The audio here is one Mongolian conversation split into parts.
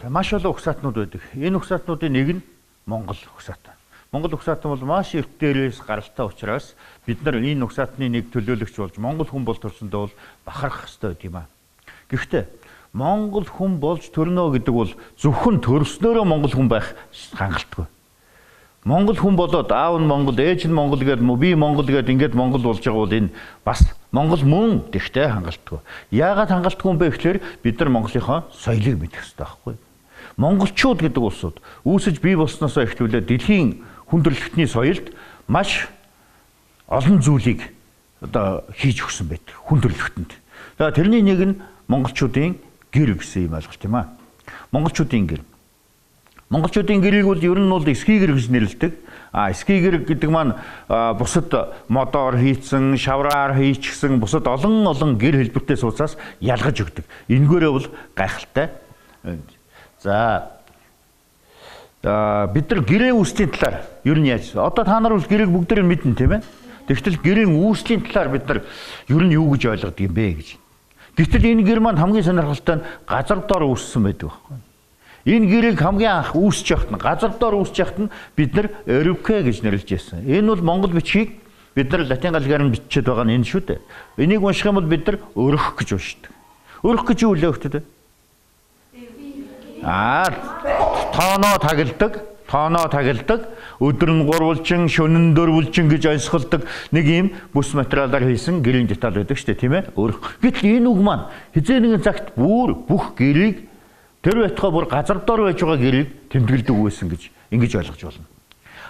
Маш олон угсаатнууд байдаг. Энэ угсаатнуудын нэг нь Монгол угсаат. Монгол угсаатан бол маш эрт дээрээс гаралтай учраас бид нар энэ угсаатны нэг төлөөлөгч болж Монгол хүн бол төрсөндөө бол бахарах хэрэгтэй гэдэг юм аа. Гэхдээ Монгол хүн болж төрнө гэдэг бол зөвхөн төрснөөрөө Монгол хүн байх хангалттай. Монгол хүн болоод аав нь Монгол, ээж нь Монгол гэдэг би Монгол гэдэг ингээд Монгол болж байгаа бол энэ бас Монгол мөн тэгтэй хангалттай. Яагаад хангалттай юм бэ гэхээр бид нар Монголынхоо соёлыг мэдэх хэрэгтэй байхгүй. Монголчууд гэдэг улсууд үүсэж бий болсноосоо эхлүүлээ дэлхийн хүндрэлтний соёлд маш олон зүйлийг одоо хийж өгсөн байдаг хүндрэлтэнд. За тэрний нэг нь монголчуудын гэр гэсэн юм ойлголт юм аа. Монголчуудын гэр. Монголчуудын гэрийг бол ер нь бол эсхий гэр гэж нэрлэдэг. Эсхий гэр гэдэг маань бусад модоор хийцэн, шавраар хийчихсэн бусад олон гэр хэлбэртэй сууцаас ялгаж өгдөг. Энэгээрээ бол гайхалтай. За бид нар гэрээ үүслийн талаар ер нь яаж? Одоо та нар бол гэрээг бүгдээр нь мэднэ тийм ээ. Тэгтэл гэрийн үүслийн талаар бид нар ер нь юу гэж ойлгодог юм бэ гэж. Гэтэл энэ гэр маань хамгийн сонирхолтой нь газар дор үүссэн байдаг байхгүй. Энэ гэрээг хамгийн анх үүсэж явахт нь газар дор үүсэж явахт нь бид нар Эрвке гэж нэрлэж байсан. Энэ бол монгол бичгийг бид нар латин галгаар нь бичиж байгаа нь энэ шүү дээ. Энийг унших юм бол бид нар өрөх гэж уншдаг. Өрөх гэж юу вэ хөлтөд? Тооноо тагилдаг, өдөр нь гурвалжин, шөнө нь дөрвөлжин гэж онцголдог нэг юм бүс материалаар хийсэн гэрийн деталь байдаг шүү дээ, тийм ээ? Өрөх. Гэтэл энэ үг маань хизээ нэгэн цагт бүх гэрийг тэр байтугай бүр газар дор байж байгаа гэрийг тэмдэглэдэг байсан гэж ингэж ойлгож болно.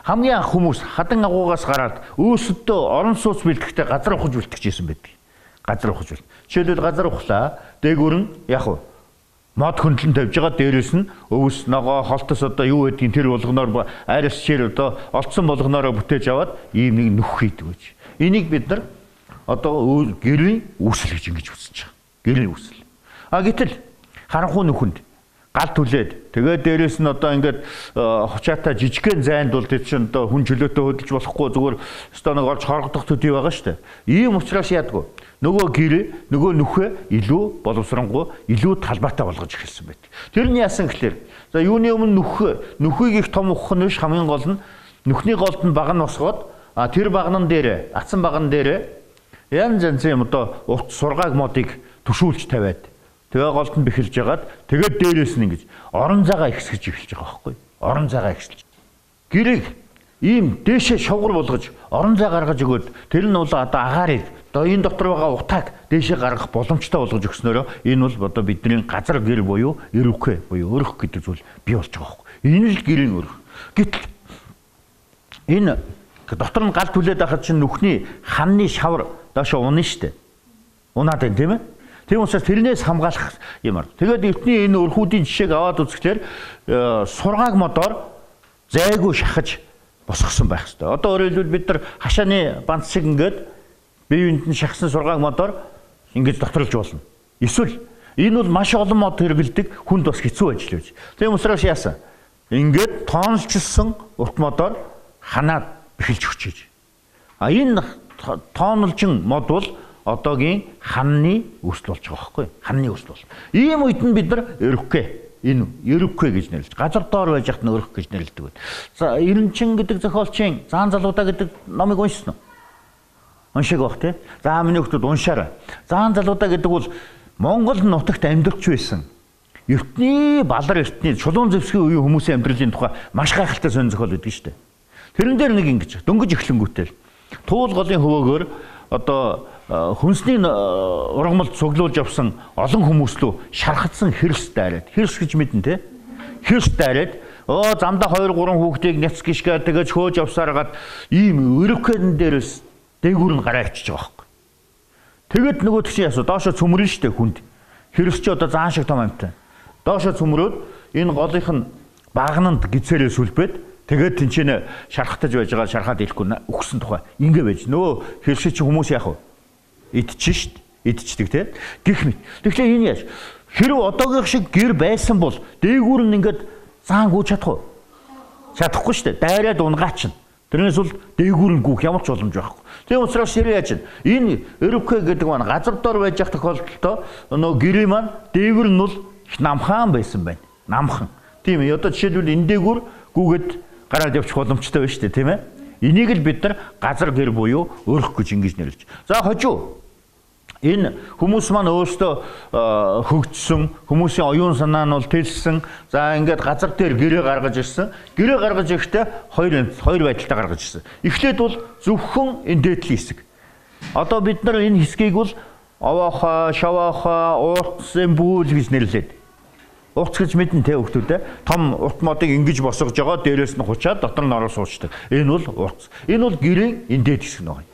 Хамгийн анх хүмүүс хадан агуугаас гараад өөсөдөө орон сууц бэлтгэхдээ газар ухаж бэлтгэж байсан байдаг. Газар ухаж бэлт. Жишээлбэл газар ухлаа, дээгүүр нь яг уу мод хөндлөн тавьж байгаа, дээрээс нь өвс ногоо холтос одоо юу гэдгийг тэр болгоноор айрас чир одоо олцсон болгоноор бүтээж аваад ийм нэг нүх хийдэг гэж. Энийг бид нар одоо гэрийн үүсэл гэж ингэж үзэж байгаа. Гэрийн үүсэл. Гэтэл харанхуй нүхэнд гал түлээд тэгээд дээрээс нь одоо ингээд хучаатаа жижигхэн зайд бол тэр чинь одоо хүн чөлөөтэй хөдөлж болохгүй зүгээр өстой нэг орж хоргодох төдий байгаа шүү дээ. Ийм учраас яадгүй. Нөгөө гэрээ, нөгөө нүхээ илүү боловсронгуй, илүү талбайтай болгож эхэлсэн байдаг. Тэрний яасан гэхэлэр за юуны өмнө нүхийг их том ухах нь биш, хамгийн гол нь нүхний голд нь баг нь босгоод тэр багнан дээр, атсан баган дээр янз янзын одоо урт сургааг модыг төшүүлж тавиад тэгээ голд нь бэхэлж ягаад тэгээд дээрээс нь ингэж орон зайгаа ихсгэж эхэлж байгаа байхгүй. Орон зайгаа ихсэлж. Гэрийг ийм дээшээ шовгор болгож орон зай гаргаж өгөөд тэр нь бол одоо агаарыг одоо энэ дотор байгаа утааг дээшээ гаргах боломжтой болгож өгснөөрөө энэ бол одоо бидний газар гэр буюу Эрвке буюу өрөх гэдэг зүйл бий болж байгаа байхгүй. Энэ л гэрийн өрөх. Гэтэл энэ дотор нь гал түлээд байхад чинь нүхний ханны шавар доошо унаа штэ. Унаад байна тийм ээ. Тийм учраас тэрнээс хамгаалах юмар. Тэгээд эртний энэ өрхүүдийн жишээг аваад үзэхдээ сургааг модоор зайгүй шахаж босгосон байх хэрэгтэй. Одоо өөрөөр хэлбэл бид нар хашааны банц шиг ингээд биеинд нь шахсан сургааг модоор ингэж доторлж болно. Эсвэл энэ бол маш олон мод хэрэгэлдэг, хүнд бас хэцүү ажиллаж. Тийм учраас яасан? Ингээд тоонлчилсан урт модоор ханаад бэхэлж өгчээж. Энэ тоонлжин мод бол одоогийн ханны үүсэл болж байгаа байхгүй? Ханны үүсэл бол. Ийм үед нь бид нар Эрвке энэ Эрвке гэж нэрлэж газар доор байж хат нөрөх гэж нэрлэдэг. За Эренчин гэдэг зохиолчийн Заан залуудаа гэдэг номыг уншсан уу? Уншиг бах тий. За миний хүмүүс уншаарай. Заан залуудаа гэдэг бол Монгол нутагт амьдарч байсан. Эртний балар эртний чулуун зэвсгийн үеийн хүмүүсийн амьдралын тухай маш гайхалтай сонь зохиол өгдөг шүү дээ. Тэрэн дээр нэг ингэж дөнгөж эхлэнгүүтэл туул голын хөвөөгөр одоо хүнсний ургамалд цуглуулж авсан олон хүмүүс лөө шархацсан хэрс дайраад. Хэрс гэж мэднэ те. Хэрс дайраад замдаа 2 3 хүүхдийг няц гიშгээр тэгэж хөөж авсараад ийм Эрвкэн дээрээс дээгүүр нь гараа ичиж байгаа байхгүй. Тэгэд нөгөө тийш ясуу доошо цөмрөн штэ хүнд. Хэрс чи одоо заан шиг том амтай. Доошо цөмрөөд энэ голынх нь багнанд гизээрээ сүлбээд тэгээд тэнцэнэ шархтаж байж байгаа шархаад ирэхгүй үхсэн тухай ингэ байж нөө хэрс чи хүмүүс яах вэ? Идчих штт. Идчихдэг те. Гэх мэт. Тэгэхээр энэ яаж? Хэрв одоогийн шиг гэр байсан бол дээгүүр нь ингээд заан гүйж чадах уу? Чадахгүй штт. Дайраад унгаач. Тэрнээс бол дээгүүр нь гүйх ямар ч боломж байхгүй. Тийм учраас ширээ яаж энэ Эрвке гэдэг маань газар дор байж ах тохиолдолд нөө гэрээ маань дээгүүр нь бол их намхан байсан байна. Намхан. Тийм ээ. Одоо жишээлбэл энэ дээгүүр гүгэд гараад явчих боломжтой байна шүү дээ, тийм ээ. Энийг л бид нар газар гэр буюу өрх гэж ингэж нэрлэж. За хожуу. Энэ хүмүүс маань өөрсдөө хөгжсөн, хүмүүсийн оюун санаа нь бол тэлсэн. За ингээд газар дээр гэрээ гаргаж ирсэн. Гэрээ гаргаж ирэхдээ хоёр байдалтай гаргаж ирсэн. Эхлээд бол зөвхөн энэ дээдлийн хэсэг. Одоо бид нар энэ хэсгийг бол овоохоо, шавоохоо, уртсын бүүл гэж нэрлээд. Урт гэж мэднэ те хөлтүүдээ. Том урт модыг ингэж босгож байгаа, дээрээс нь хучаад дотор нь ороо суучдаг. Энэ бол урт. Энэ бол гэрийн энэ дээд хэсэг нь байна.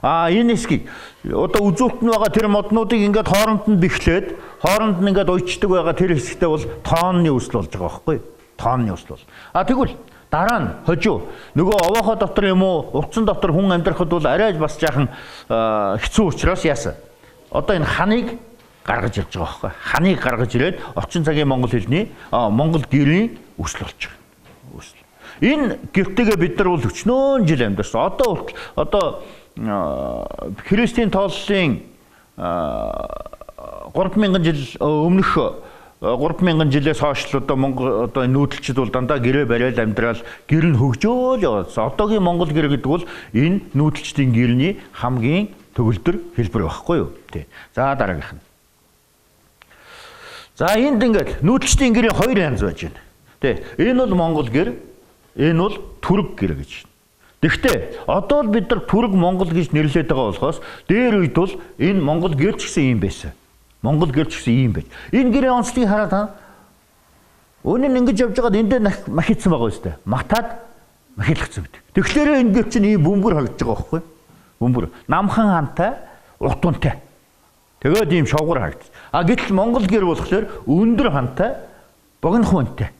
Энэ хэсгийг одоо үзүүлэлт нь байгаа тэр моднуудыг ингээд хооронд нь бэхлээд хооронд нь ингээд уйчдаг байгаа тэр хэсэгтээ бол тооны үсэл болж байгаа байхгүй. Тооны үсэл бол. Тэгвэл дараа нь хожуу нөгөө овоохоо дотор юм уу уртсан дотор хүн амьдрахад бол арай бас жаахан хэцүү учраас яасан. Одоо энэ ханыг гаргаж ирж байгаа байхгүй. Ханыг гаргаж ирээд орчин цагийн монгол хэлний монгол гэрийн үсэл болж байгаа. Үсэл. Энэ гэртэйгээ бид нар бол өчнөөн жил амьдарсан. Одоо христийн тооллын 3000 жил өмнөх 3000 жилээс хойш л одоо Монгол одоо нүүдэлчд бол дандаа гэрээ бариад амьдрал гэр нь хөгжөөл яваадсан. Одоогийн Монгол гэр гэдэг бол энэ нүүдэлчдийн гэрний хамгийн төгөлдөр хэлбэр байхгүй юу? Тий. За дараагийнх нь. За энд ингээд нүүдэлчдийн гэрийн хоёр янз байж байна. Тий. Энэ бол Монгол гэр, энэ бол Түрэг гэр гэж. Тэгэхдээ одоо л бид нар Түрэг Монгол гэж нэрлээд байгаа болохоос дээр үед бол энэ Монгол гэр ч гэсэн юм байсан. Монгол гэр ч гэсэн юм байж. Энэ гэрийн онцлогийг хараад та өнөө ингэж явж байгаад эндээ махицсан байгаа үстэй. Матаад махилгцсан мэт. Тэгэхээр энэ гэр чинь ийм бөмбөр харагдаж байгаа байхгүй. Бөмбөр. Намхан хантай, урт унтай. Тэгээд ийм шовгор харагдаж. Гэтэл Монгол гэр болохоор өндөр хантай, богинохон унтай.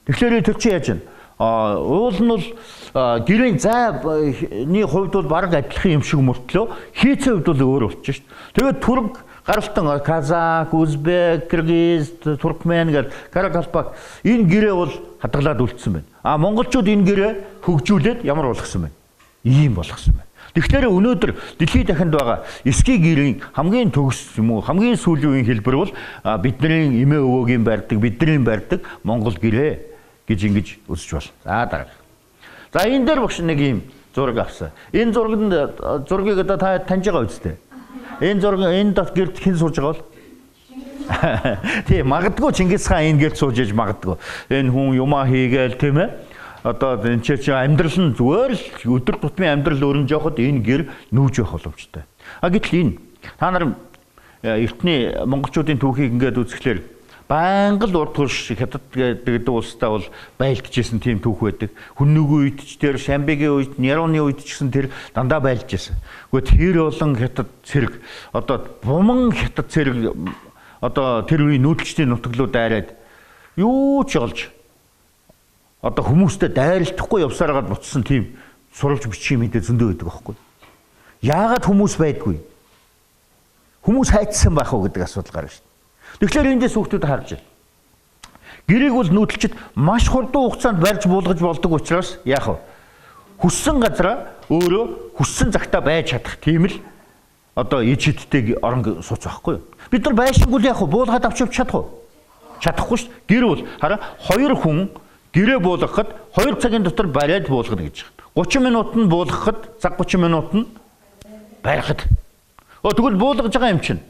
Тэгэхээр тэр чинь яаж вэ? Уул нь бол гэрийн зайны хувьд бол бараг адилхан юм шиг мөртлөө хийцээ хувьд бол өөр болчих шүү дээ. Тэгээд Түрэг гаралтан Казак, Узбек, Кыргыз, Туркмен гэдэг Каракалпак энэ гэрээ бол хадгалаад үлдсэн байна. Монголчууд энэ гэрээ хөгжүүлээд ямар болгосон байна? Ийм болгосон байна. Тэгэхээр өнөөдөр дэлхийд дахинд байгаа эсгийн гэрийн хамгийн төгс юм уу хамгийн сүүлийн үеийн хэлбэр бол бидний эмээ өвөөгийн барьдаг, бидний барьдаг Монгол гэрээ гэж ингэж үзэж байна. За дараа. За энэ дээр багш нэг юм зураг авсан. Энэ зургийг одоо та таньж байгаа үстэй. Энэ зураг энэ дот гэрд хэн сууж байгаа бол? Тийм магадгүй Чингис хаан энэ гэрд сууж иж магадгүй. Энэ хүн юмаа хийгээл тийм ээ. Одоо энэ чи амьдрал нь зүгээр л өдөр тутмын амьдрал өрнөж явахад энэ гэр нүүж явах боломжтой. Гэтэл энэ та нар эртний монголчуудын түүхийг ингээд үзэхлээр байнга л урд хурш хятад гэдэг улстай бол байлдажсэн тийм түүх байдаг. Хүннүгийн үед ч тэр Шамбигийн үед, Няруны үед ч гэсэн тэр дандаа байлдажсэн. Гэхдээ тэр болон хятад цэрэг одоо буман хятад цэрэг одоо тэр үеийн нүүдэлчдийн нутаглуу дайраад юу ч олж одоо хүмүүстэй дайралтахгүй явсараад буцсан тийм сурвалж бичгийн мэдээ зөндөө байдаг байхгүй. Яагаад хүмүүс байдгүй? Хүмүүс хайцсан байх уу гэдэг асуудал гарна шүү дээ. Тэгэхээр эндээс хүүхдүүд харж байна. Гэрийг бол нүүдэлчд маш хурдан хугацаанд барьж буулгаж болдог учраас яах вэ? Хүссэн газараа өөрөө хүссэн цагтаа байж чадах тийм л одоо ижидтэй орон сууц байхгүй юу? Бид нар байшингуул яах вэ? Буулгаад авч явж чадах уу? Чадахгүй шүү дээ. Гэр бол хараа хоёр хүн гэрээ буулгахад 2 цагийн дотор бариад буулгана гэж байна. 30 минут нь буулгахад, цаг 30 минут нь барихад. Тэгвэл буулгаж байгаа юм чинь.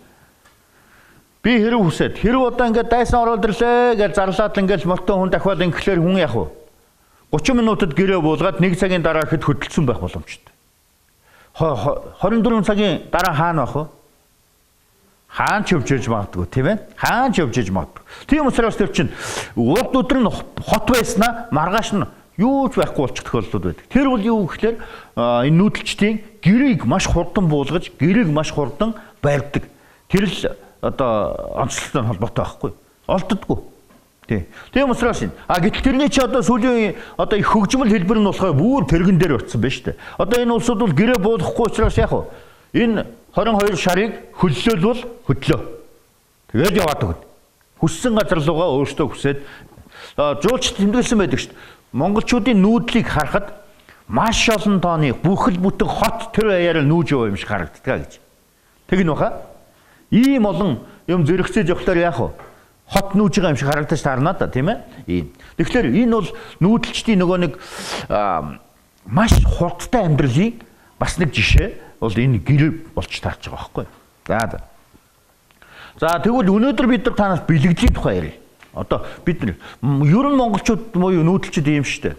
Би хэрэг хүсээд хэрэг одоо ингээд дайсан ороод ирлээ гэж зарлаад ингээд мортон хүн дахиад ингээхлээр хүн яах вэ? 30 минутад гэрээ буулгаад 1 цагийн дараа хэд хөдөлсөн байх боломжтой. 24 цагийн дараа хаана байх вэ? Хаан ч явж магадгүй тийм ээ. Хаан ч явж магадгүй. Тийм учраас тэр чинь урд өдөр нь хот байснаа маргааш нь юу ч байхгүй болчих тохиолдлууд байдаг. Тэр бол юу гэхээр энэ нүүдэлчдийн гэрийг маш хурдан буулгаж, гэрийг маш хурдан барьдаг. Тэр л одоо онцлогтой холбоотой байхгүй. Олддоггүй. Тийм учраас энэ. Гэтэл тэрний чи одоо сүүлийн одоо их хөгжмөл хэлбэр нь болохоор бүр тэрэгэн дээр очсон байна шүү дээ. Одоо энэ улсууд бол гэрээ буулгахгүй учраас яах вэ? Энэ 22 шарыг хөллөөлвөл хөдлөө. Тэгээд яваад өгнө. Хүссэн газар руугаа өөртөө хүсээд жуулчд тэмдэглэсэн байдаг шүү дээ. Монголчуудын нүүдлийг харахад маш олон тооны бүхэл бүтэн хот тэр аяараа нүүж яваа юм шиг харагддаг гэж. Тэг нь баха. Ийм олон юм зэрэгцээж явахлаар яах вэ? хот нүүж байгаа юм шиг харагдаж таарна да тийм ээ. Тэгэхээр энэ бол нүүдэлчдийн нөгөө нэг маш хурдтай амьдралын бас нэг жишээ бол энэ гэр болж таарч байгаа байхгүй. За тэгвэл өнөөдөр бид нар танаас бэлгэдлийн тухай ярив. Одоо бид нар ер нь монголчууд буюу нүүдэлчд ийм шүү дээ.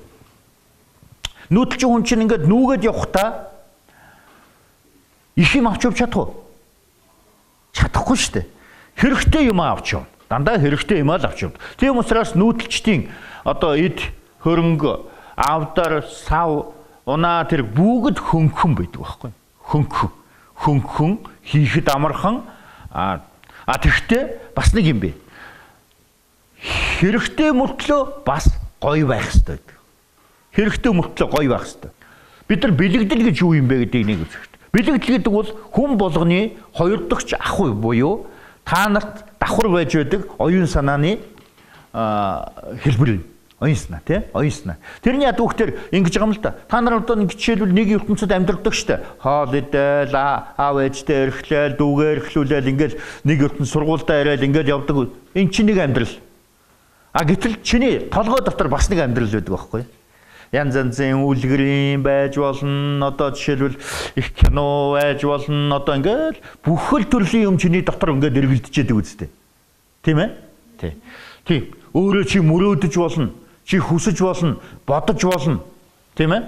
Нүүдэлчин хүн чинь ингээд нүүгээд явахдаа их юм авч явж чадах уу? Чадахгүй шүү дээ. Хэрэгтэй юм авч яв. Дандаа хэрэгтэй юм авч яв. Тийм учраас нүүдэлчдийн одоо эд хөрөнгө авдар сав унаа тэр бүгд хөнгөн байдаг байхгүй. Хөнгөн хийхэд амархан тэгтээ бас нэг юм бэ. Хэрэгтэй мөртлөө бас гоё байх хэрэгтэй. Хэрэгтэй мөртлөө гоё байх хэрэгтэй. Бид нар бэлэгдэл гэж юу юм бэ гэдгийг нэг үзэх. Бэлэгдэл гэдэг бол хүн болгоны хоёр дахь ах уу буюу та нарт давхар байж байдаг оюун санааны хэлбэр. Оюун санаа тий? Оюун санаа. Тэрний яд үхтэр ингэж байгаа юм л да. Та нар одоо нэг жишээлбэл нэг ертөнцид амьдардаг штэ. Хоол идэл, аав ээжтэй эрхлээл, дүүгээ эрхлүүлээл ингээд нэг ертөнд сургуультай ирээл ингээд явдаг. Энэ чинь нэг амьдрал. Гэтэл чиний толгой дотор бас нэг амьдрал байдаг байхгүй юу? Янз янзын үлгэрийн байж болно. Одоо жишээлбэл их кино байж болно. Одоо ингээд бүхэл төрлийн юм чиний дотор ингээд эргэлдэж яадаг үстэй. Тийм ээ? Тийм. Өөрөө чи мөрөөдөж болно. Чи хүсэж болно, бодож болно. Тийм ээ?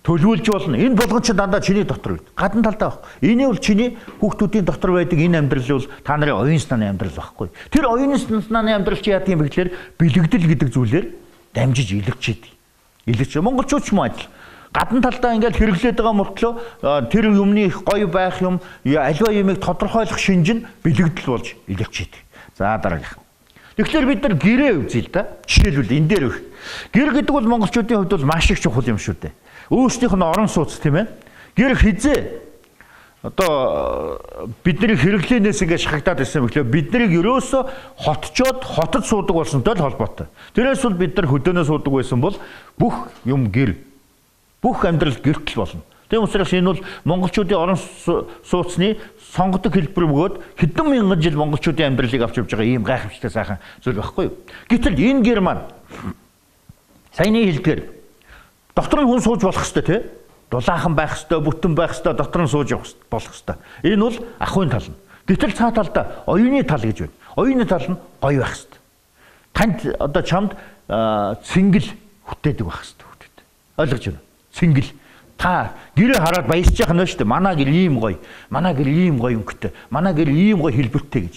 Төлөвлөж болно. Энэ болгон чи дандаа чиний дотор байдаг. Гадна талдаа баг. Энэ бол чиний хүүхдүүдийн дотор байдаг энэ амьдрал бол та нарын оюун санааны амьдрал байхгүй. Тэр оюун санааны амьдрал чи яадаг юм бэ гэхээр бэлэгдэл гэдэг зүйлээр дамжиж илэрч. Монголчууд ч юм адил. Гадна талдаа ингээд хэрэглээд байгаа мөртлөө тэр юмны гоё байх юм, аливаа юмыг тодорхойлох шинж нь бэлэгдэл болж илэрч идэг. За дараагийнх. Тэгэхээр бид нар гэрээ үзье л да. Жишээлбэл энэ дээр гэр гэдэг бол монголчуудын хувьд бол маш их чухал юм шүү дээ. Өөрсдийнх нь орон сууц тийм ээ. Гэр хизээ одоо бидний хэрэглэнээс ингээд шахагдаад байсан мэтлээ бид нарыг ерөөсө хотчоод хотод суудаг болсонтой л холбоотой. Тэрээс бол бид нар хөдөөнөө суудаг байсан бол бүх юм гэр бүх амьдрал гэртэл болно. Тийм учраас энэ бол монголчуудын орон сууцны сонгодог хэлбэр бөгөөд хэдэн мянган жил монголчуудын амьдралыг авч явж байгаа ийм гайхамшигтай сайхан зүйл байхгүй юу? Гэтэл энэ гэр маань саяны хэлдгээр дотор нь хүн сууж болох ёстой тий? Дулаахан байх ёстой, бүтэн байх ёстой, дотор нь сууж болох ёстой. Энэ бол ахуйн тал нь. Гэтэл цаа талдаа оюуны тал гэж байна. Оюуны тал нь гоё байх ёстой. Танд одоо чамд цэнгэл хүтээдэг байх ёстой хүүхэд. Ойлгож байна? Цэнгэл. Та гэрээ хараад баясж яах нь шүү дээ. Манай гэр ийм гоё. Манай гэр ийм гоё өнгөтэй. Манай гэр ийм гоё хэлбэртэй гэж.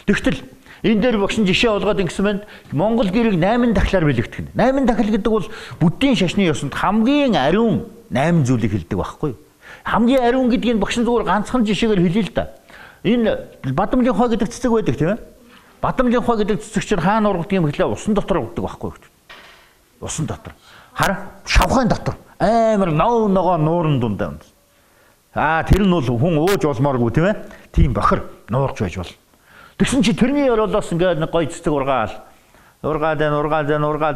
Тэгтэл энэ дээр багшин жишээ олгоод ингэсэн байна. Монгол гэрийг 8 дахлаар бэлэгдэх нь. 8 дахил гэдэг бол бүдгийн шашны ёсонд хамгийн ариун 8 зүйлийг хэлдэг байхгүй юу? Хамгийн ариун гэдгийг багшин зүгээр ганцхан жишээгээр хэлье л да. Энэ Бадамжийн хоо гэдэг цэцэг байдаг тийм ээ? Бадамжийн хоо гэдэг цэцэг чинь хаана ургадаг юм гэхлээр усан дотор ургадаг байхгүй юу? Усан дотор. Шавхайн дотор. Амар ногоо нуурын дундаа. Тэр нь бол хүн ууж болмооргүй тийм ээ? Тийм бохор нуурж байж болно. Тэгсэн чи тэрний ороолоос ингээд нэг гоё цэцэг ургаад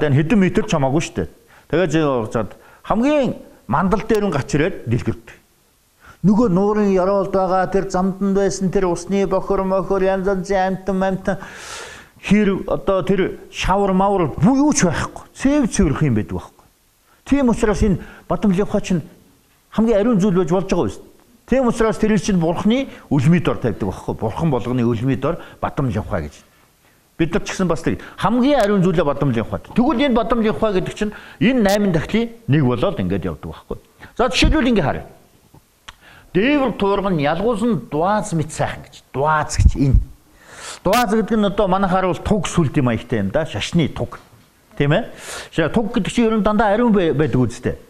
хэдэн метр чамаагүй шүү дээ. Тэгээд заад хамгийн мандал дээр нь гач ирээд дэлгэрдэг. Нөгөө нуурын яроолд байгаа тэр замданд байсан тэр усны бохор янз янзын амтан хэр одоо тэр шавар мавар юу ч байхгүй. Цэвэрх юм байдаг байхгүй. Тийм учраас энэ Бадамжийн хоо чинь хамгийн ариун зүйл байж болж байгаа юм. Тийм учраас тэр чинь бурхны үлмий дор тавьдаг байхгүй. Бурхан болгоны үлмий дор Бадамжийн хоо гэж. Бид нар ч гэсэн бас тэр хамгийн ариун зүйлээ Бадамжийн хоо. Тэгвэл энэ Бадамжийн хоо гэдэг чинь энэ 8 дахлын нэг болоод ингээд явдаг байхгүй. За жишээлбэл ингэ харъя. Дээвэр туурган ялгуулсан дуаз мэт сайхан гэж. Дуаз гэж энэ. Дуаз гэдэг нь одоо манайхаар бол туг сүлд юм аягтай юм да. Шашны туг. Тийм ээ? Туг гэдэг чинь ер нь дандаа ариун байдаг үстэй.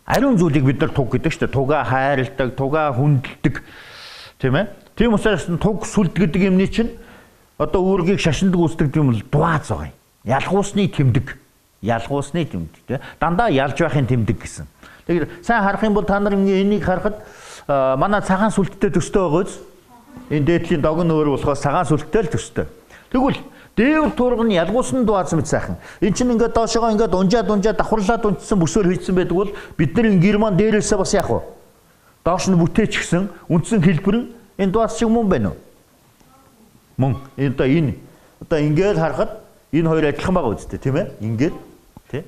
Ариун зүйлийг бид нар туг гэдэг шүү дээ. Тугаа хайрладаг, тугаа хүндэлдэг. Тийм ээ? Тийм учраас туг сүлд гэдэг юмний чинь одоо үүргийг шашиндаг үсдэг юм бол дуаз байгаа юм. Ялгуусны тэмдэг. Ялгуусны тэмдэг. Дандаа ялж байхын тэмдэг гэсэн. Тэгэхээр сайн харах юм бол та нар энийг харахад манай цагаан сүлдтэй төстэй байгаа биз? Энэ дээдлийн догн өөр болохоос цагаан сүлдтэй л төстэй. Тэгвэл дээвэр туурган ялгуусан дуаз мэт сайхан. Энд чинь ингээд доошогоо ингээд унжаад давхарлаад унтсан бүсээр хийцэн байдаг бол бидний гэр маань дээрээсээ бас яах вэ? Доош нь бүтээч гисэн үндсэн хэлбэр энэ дуаз шиг мөн байна уу? Мөн. Энэ Одоо ингээд харахад энэ хоёр адилхан байгаа үстэй тийм ээ. Ингээд тий.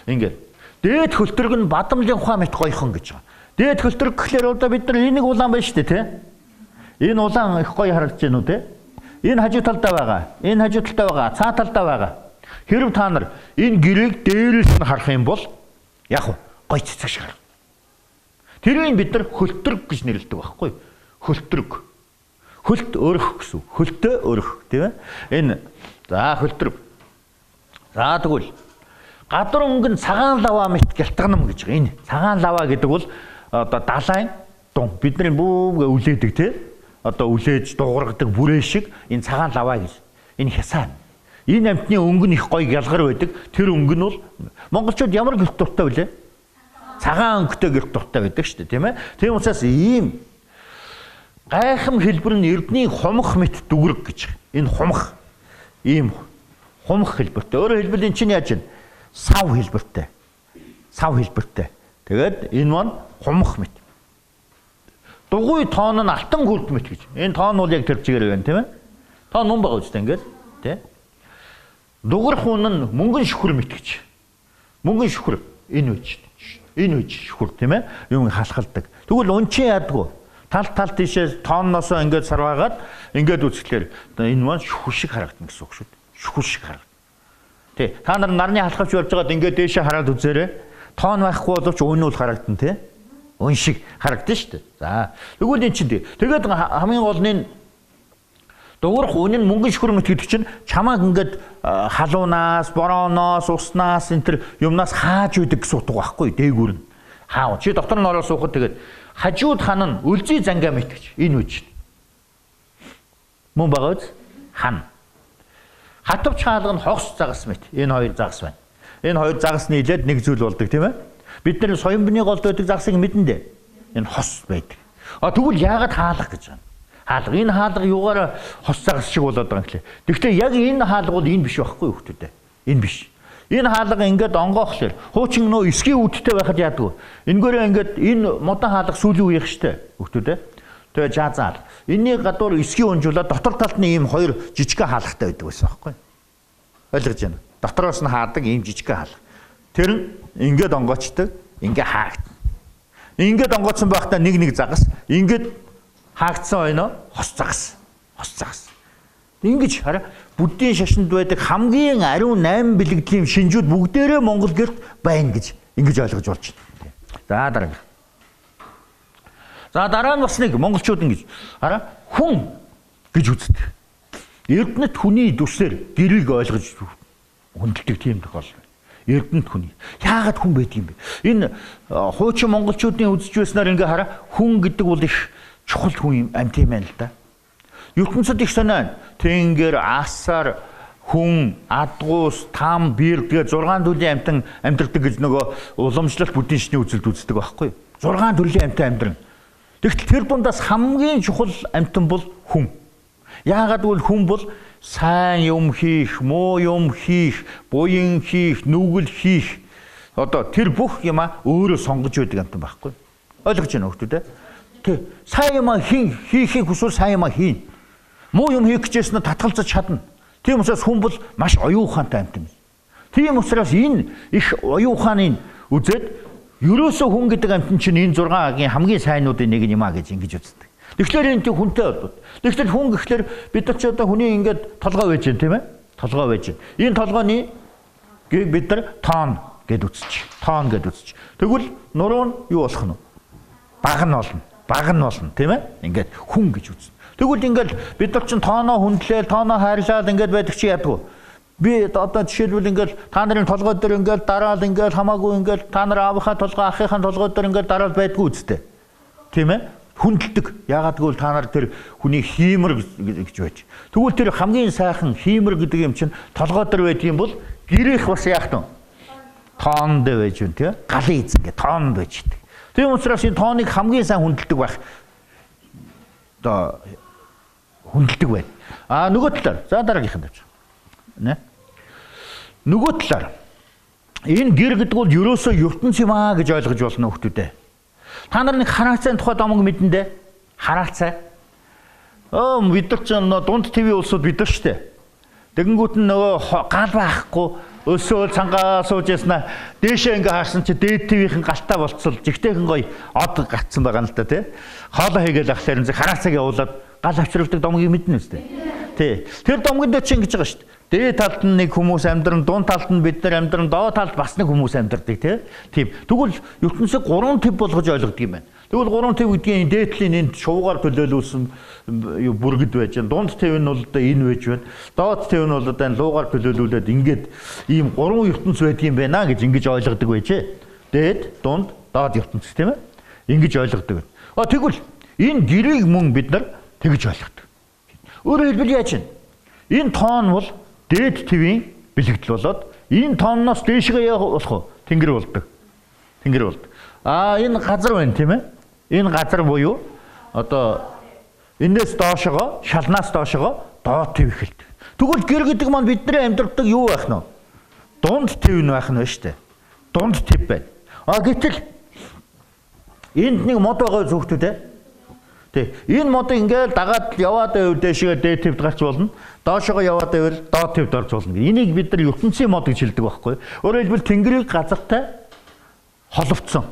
Ингээд. Дээд хөлтөрг нь бадамлын ухаан мэт гоёхон гэж байгаа. Дээд хөлтөрг гэхлээр одоо бид нар энийг улаан байна шүү дээ тий. Энэ улаан их гоё харагдаж байна уу тий. Энэ хажуу талдаа байгаа. Энэ хажуу талдаа байгаа. Цаа талдаа байгаа. Хэрв та нар энэ гэрээг дээрээс нь харах юм бол яг гоё цэцэг шиг харагдана. Тэрийг бид нар хөлтөрг гэж нэрлэдэг байхгүй. Хөлтөрг. Хөлт өрөх гэсэн. Хөлтөө өрөх тийм ээ. Энэ за хөлтөрг. За тэгвэл гадар өнгөн цагаан лава мэт гялтганам гэж байгаа. Энэ цагаан лава гэдэг бол одоо далайн дун бидний бүүгээ үлээдэг тийм. Одоо үлээж дуургадаг бүрээ шиг энэ цагаан лава гэж. Энэ хясаа. Энэ амтны өнгө нь их гоё гялгар байдаг. Тэр өнгө нь бол монголчууд ямар гэрт дуртай вүлээ? Цагаан өнгөтэй гэрт дуртай байдаг шүү дээ, тийм ээ. Тийм учраас ийм гайхам хэлбэр нь эрдний хумх мэт дүгрэг гэж. Энэ хумх ийм хумх хэлбэртэй. Өөрөөр хэлбэл эн чинь яаж вэ? Сав хэлбэртэй. Сав хэлбэртэй. Тэгээд энэ маань хумх мэт. Дугуй тоон нь алтан хүрд мэт гэж. Энэ тоон бол яг тэр чигээр байна, тийм ээ. Тоон нүн байгаа үстэй ингээд, тийм. Дугуйх хүн нь мөнгөн шүхэр мэт гэж. Мөнгөн шүхэр энэ үеч. Энэ үеч шүхэр тийм ээ. Юм халахалдаг. Тэгвэл унчин яадгүй. Тал тийшээ тоонноосоо ингээд сарваагаад ингээд үзэхлээр энэ маань шүхэр шиг харагдана гэсэн үг шүү дээ. Шүхэр шиг харагдана. Тий. Та нар нарны халахвч болж байгаад ингээд дээшээ хараад үзээрэй. Тоон байхгүй боловч уйнуул харагдана тий. Ун шиг харагдана шүү дээ. За. Тэгвэл эн чинь тэгээд хамгийн гол нь дуурах үнэн мөнгөн шүхэр мэт гэдэг чинь чамааг ингээд халуунаас, борооноос, уснаас энэ төр юмнаас хааж үйдэг гэсэн утга байхгүй дээгүүр нь. Хаав. Чи дотор нь ороод суухад тэгээд хажууд ханан үлзий зангаа мэт гэж энэ үуч. Мөн байгаа үз? Хан. Хатвч хаалга нь хогс загас мэт. Энэ хоёр загас байна. Энэ хоёр загас нийлээд нэг зүйл болдог тийм ээ. Бид нар соёмбны голд байдаг загсыг мэдэн дээ. Энэ хос байдаг. Тэгвэл яагаад хаалга гэж байна? Хаалга. Энэ хаалга юугаар хос загас шиг болоод байгаа юм хэлээ. Гэхдээ яг энэ хаалга бол энэ биш байхгүй хүмүүстээ. Энэ биш. Энэ хаалга ингээд онгоохлоор хуучин нөө эсгийн үүдтэй байхад яадаг. Энгээрээ ингээд энэ модон хаалга сүүлийн үеих штэ хүмүүстээ. Тэгээ жаазаал. Энэний гадуур эсгийн унжуулаад дотор талд нь ийм хоёр жижигхэн хаалгатай байдаг байсан байхгүй. Ойлгож байна. Дотроос нь хаадаг ийм жижигхэн хаалга. Тэр нь ингээд онгоочдаг, ингээд хаагд. Ингээд онгооцсон байхдаа нэг загас, ингээд хаагдсан ойно хос загас. Хос загас. Ингэж хараа буддийн шашинд байдаг хамгийн ариун 8 бэлгэдлийн шинжүүд бүгдээрээ Монгол гэрт байна гэж ингэж ойлгож болж байна. За дараа нь бас нэг монголчууд ингэж хараа хүн гэж үздэг. Эрдэнэт хүний дүсээр гэрийг ойлгож хүндэлдэг тийм тохиолдол. Эрдэнэт хүний. Яагаад хүн байдаг юм бэ? Энэ хуучин монголчуудын үзэж байснаар ингээ хараа хүн гэдэг бол их чухал хүн амт юм байна л да. ертөнцид их сонио. Тэнгэр, асар, хүн, адгуус, там, бир тэгээ 6 төрлийн амьтан амьдардаг гэж нөгөө уламжлалт буддийн шний үзэлд үздэг байхгүй. 6 төрлийн амьтан амьдран. Тэгвэл тэр дундаас хамгийн чухал амьтан бол хүн. Яагаад гэвэл хүн бол сайн юм хийх, муу юм хийх, буян хийх, нүгэл хийх. Одоо тэр бүх юма өөрөө сонгож байдаг амьтан байхгүй. Ойлгож байна уу хүмүүс? Тэг. Сайн юм хийхийг хүсвэл сайн юм хийн. Муу юм хийх гэжсэн нь татгалзаж чадна. Тийм учраас хүн бол маш оюун ухаантай амьтан. Тийм учраас энэ их оюун ухааныг үзээд ерөөсөө хүн гэдэг амьтан чинь энэ 6-гийн хамгийн сайнуудын нэг юм а гэж ингэж үздэг. Тэгэхээр энэ хүнтэй болдог. Тэгэхээр хүн гэхлээр бид нар ч одоо хүний ингээд толгой байж байна тийм ээ? Толгой байж байна. Энэ толгойн бид нар тоон гэд үзчих. Тоон гэд үзчих. Тэгвэл нуруу нь юу болох нь? Баг нь болно. Баг нь болно тийм ээ? Ингээд хүн гэж үзнэ. Тэгвэл ингээд бид нар чинь тооноо хүндлээл, тооноо хайрлаад ингээд байдаг чи ядгүй. Би одоо жишээлбэл ингээд та нарын толгой дээр ингээд дараал ингээд хамаагүй ингээд та нар аавынхаа толгой, ахыхаа толгой дээр ингээд дараал байдгүй үстэй. Тийм ээ? Хүндэлдэг. Яагаад гэвэл та нар тэр хүний хиймэр гэж байж. Тэгвэл тэр хамгийн сайхан хиймэр гэдэг юм чинь толгой дээр байдаг юм бол гэрэх бас яах вэ? Тоонд байж байна тийм ээ? Галын эзэн гэх тоонд байж дээ. Тийм учраас энэ тооныг хамгийн сайн хүндэлдэг байх. Одоо хүндэлдэг байна. Нөгөө талаар за дараагийнхан тавьж. Нэ? Нөгөө талаар энэ гэр гэдэг бол ерөөсөө ертөнц юм аа гэж ойлгож болно хүмүүстээ. Та нар нэг хараацайн тухай домог мэдэн дээ. Хараацай. Бид нар ч дунд ТV улсууд бид нар штэ. Тэгэнгүүт нь нөгөө гал байхгүй өсөөл цангаа сууж яснаа дээшээ ингээ харсан чи дээд твийнхэн галтаа болцол жигтэйхэн гоё од гацсан байгаа юм л да тий. Хоолоо хийгээл ахлаар хараацаг явуулаад гал авчирдаг домгийг мэднэ үстэй. Тий. Тэр домгонд чи ингэж байгаа шүү дээ. Дээд талд нь нэг хүмүүс амьдран, дунд талд нь бид нар амьдран, доод талд бас нэг хүмүүс амьдрдаг тий. Тийм. Тэгвэл ертөнцийг 3 төв болгож ойлгодог юм байна. Тэгвэл 3 төв гэдгийг дээдлийн энд шувуугаар төлөөлүүлсэн бүргэд байж байна. Дунд төв нь бол одоо энэ байж байна. Доод төв нь бол одоо луугаар төлөөлүүлээд ингээд ийм 3 ертөнц байдгийм байна гэж ингэж ойлгодог байжээ. Дээд, дунд, доод ертөнц тийм ээ. Ингэж ойлгодог. Тэгвэл энэ гэрийг мөн бид нар тэгж ойлгодог. Өөрөөр хэлбэл яаж вэ? Энэ тоон бол дээд твийн бэлэгдэл болоод энэ тоонноос дээшгээ явах болох уу? Тэнгэр болдог. Тэнгэр болдог. Энэ газар байна тийм ээ. Энэ газар буюу одоо энэс доошогоо, шалнаас доошогоо доод төв эхэлдэг. Тэгвэл гэр гэдэг маань бидний амьдрдаг юу байх нь вэ? Дунд төв нь байх нь ба штэ. Дунд төв байна. Гэтэл энд нэг мод байгаа зүгтүүд ээ. Тэг. Энэ модыг ингээл дагаад яваад байвал дээшгээ дээд твд гарч болно. Доошогоо яваад байвал доод твд орж болно. Энийг бид нар ертөнцийн мод гэж хэлдэг байхгүй. Өөрөөр хэлбэл тэнгэрийг газартай холбоцсон.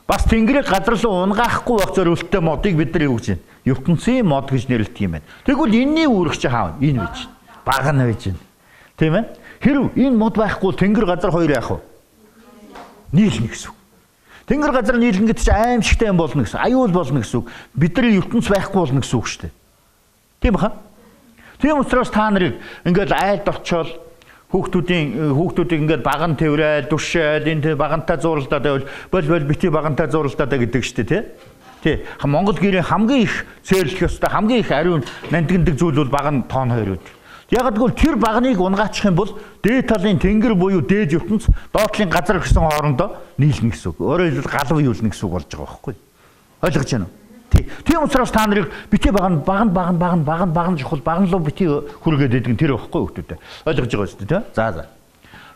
Бас тэнгэрийг газар руу унгаахгүй байх зорилттой модыг бид нар юу гэж байна? ертөнцийн мод гэж нэрлэдэг юм байна. Тэгвэл энэний үүрэг чи хаав? Энэ байж. Бага нь байж байна. Тийм ээ? Хэрв энэ мод байхгүй тэнгэр газар хоёр яах вэ? Нийлнэ гэсэн үг. Тэнгэр газар нийлнэ гэдэг чинь аимшигтай юм болно гэсэн. Аюул болно гэсэн үг. Бидний ертөнц байхгүй болно гэсэн үг шүү дээ. Тийм баха? Тийм учраас та нарыг ингээд айлд очоод хүүхдүүдийг ингээд баган тэврээл, дүшээл, энэ багантай зууралдаад байвал бити багантай зууралдаад гэдэг шүү дээ, тий. Монгол гэрийн хамгийн их цэрлэх ёстой, хамгийн их ариун нандиндаг зүйл бол баган тоон хоёр үү. Яг гэвэл тэр багныг унгаачих юм бол дээд талын тэнгэр буюу дээд ертөнц, доод талын газар гэсэн хоорондоо нийлнэ гэсэн үг. Өөрөөр хэлбэл галуу юулнэ гэсэн үг болж байгаа байхгүй. Ойлгож байна уу? Тийм учраас та нарыг бити баган чухал баган руу бити хүргээд идэг тэр байхгүй хүүхдүүд. Ойлгож байгаа шүү дээ, тий?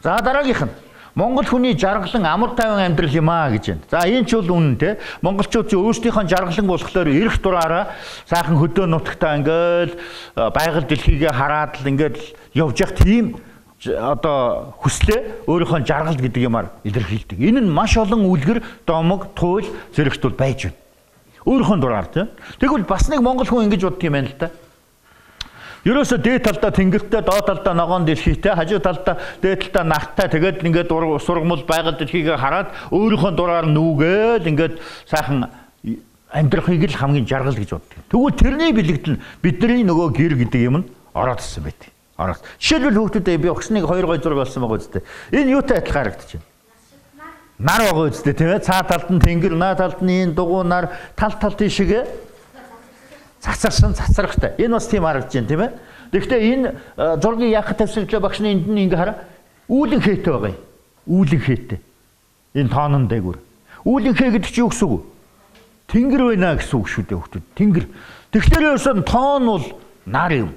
За дараагийнх нь Монгол хүний жаргалан амар тайван амьдрал юм аа гэж байна. За энэ ч бол үнэн тий. Монголчууд ч өөрсдийнхөө жаргалан болохоор эрх дураараа сайхан хөдөө нутагтаа ингээд байгаль дэлхийгээ хараад л ингээд явж явах тийм одоо хүслээ өөрийнхөө жаргал гэдэг юмар илэрхийлдэг. Энэ нь маш олон үлгэр, домог, туйл, зэрэгт бол байж байна. Өөрийнхөө дураар тий. Тэгвэл бас нэг монгол хүн ингэж боддог юм байна л та. Ерөөсө дээд талдаа тэнгэртэй, доод талдаа ногоон дэлхийтэй, хажуу талдаа дээд талдаа нарттай тэгээд ингээд сургамал байгаль дэлхийгээ хараад өөрийнхөө дураар нүүгээд ингээд сайхан амьдрахыг л хамгийн жаргал гэж боддог. Тэгвэл тэрний бэлэгдэл нь бидний нөгөө гэр гэдэг юм нь ороод ирсэн байдаг. Ороод. Жишээлбэл хүүхдүүдээ би огсныг 2 гой зураг болсон байгаа үстэй. Энэ юутай адилхан харагдаж байна? Нар байгаа үстэй тийм ээ. Цаа талд нь тэнгэр, наа талд нь энэ дугуй нар, тал тийшээгээ цацрахтай. Энэ бас тийм харагдаж байна тийм ээ. Тэгэхдээ энэ зургийг яах тавьсан гэвэл багш нь энд нь ингээ хараа. Үүлэн хээтэй байгаа юм. Үүлэн хээтэй. Энэ тоонон дээгүүр. Үүлэн хээ гэдэг чинь юу гэсэн үг вэ? Тэнгэр байна гэсэн үг шүү дээ хүүхдүүд. Тэнгэр. Тэгэхээр ерөөсөн тоон бол нар юм.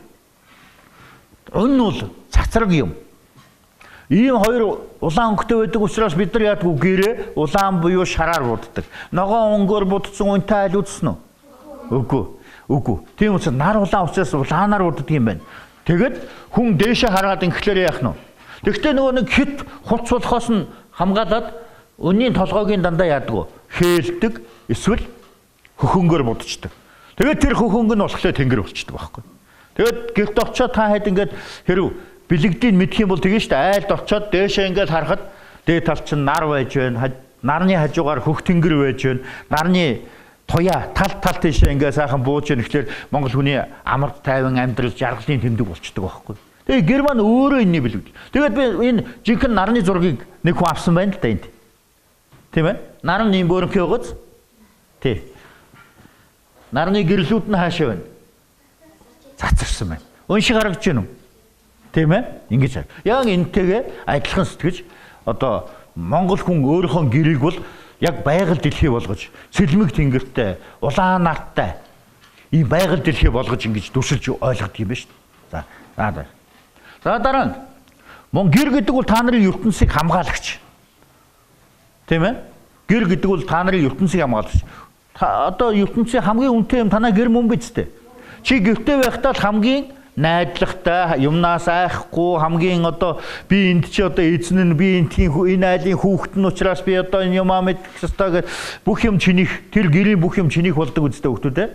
Өн бол цацраг юм. Ийм хоёр улаан өнгөтэй байдаг учраас бид нар яадаг гэрээ улаан буюу шараар буддаг. Ногоон өнгөөр будсан унтай айл үзсэн үү? Үгүй. Тийм учраас нар улаан учраас улаанаар буддаг юм байна. Тэгэд хүн дээшээ хараад ингэхлээр яах нь вэ? Тэгвэл нөгөө нэг хит хуц болохоос нь хамгаалаад өнийн толгойгийн дандаа яадаг вэ? Хээлдэг эсвэл хөхөнгөөр будчихдаг. Тэгээд тэр хөхөнгө нь болохоор тэнгэр болчихдог байхгүй. Тэгээд гэрт очиод та хэд ингээд хэрв бэлэгдийг мэдэх юм бол тэгээ штэ айлд очиод дээшээ ингээд харахад дээд тал чинь нар байж байна. Нарны хажуугаар хөх тэнгэр байж байна. Нарны туяа тал тийшээ ингээд сайхан бууж яах гэхээр монгол хүний амар тайван амьдрал жаргалын тэмдэг болчдөг байхгүй. Тэгээ гэр маань өөрөө энэний бэлэгдэл. Тэгээд би энэ жинхэнэ нарны зургийг нэг хүн авсан байна л да энд. Тийм ээ? Нар нь юм бөөрөнхий байгааз. Тий. Нарны гэрлүүд нь хаашаа байна? Цацарсан байна. Уншиг харагдаж байна уу? Тийм ээ? Ингэж. Яг энтэйгээ адилхан сэтгэж одоо монгол хүн өөрийнхөө гэрийг бол яг байгаль дэлхий болгож сэлмэг тэнгэртэй, улаан нартай ийм байгаль дэлхий болгож ингэж дүрсэлж ойлгодог юм байна шүү дээ. За дараа нь мөн гэр гэдэг бол та нарын ертөнцийг хамгаалагч. Тийм ээ? Гэр гэдэг бол та нарын ертөнцийг хамгаалагч. Одоо ертөнцийн хамгийн үнэтэй юм танаа гэр мөн биз дээ. Чи гэртээ байхдаа хамгийн найдлагатай, юмнаас айхгүй хамгийн одоо би энд чи одоо эзэн нь би энэ айлын хүүхэд нь учраас би одоо энэ юмаа мэдэх ёстой гэж бүх юм чинийх, тэр гэрийн бүх юм чинийх болдог үстэй хүүхдүүд ээ.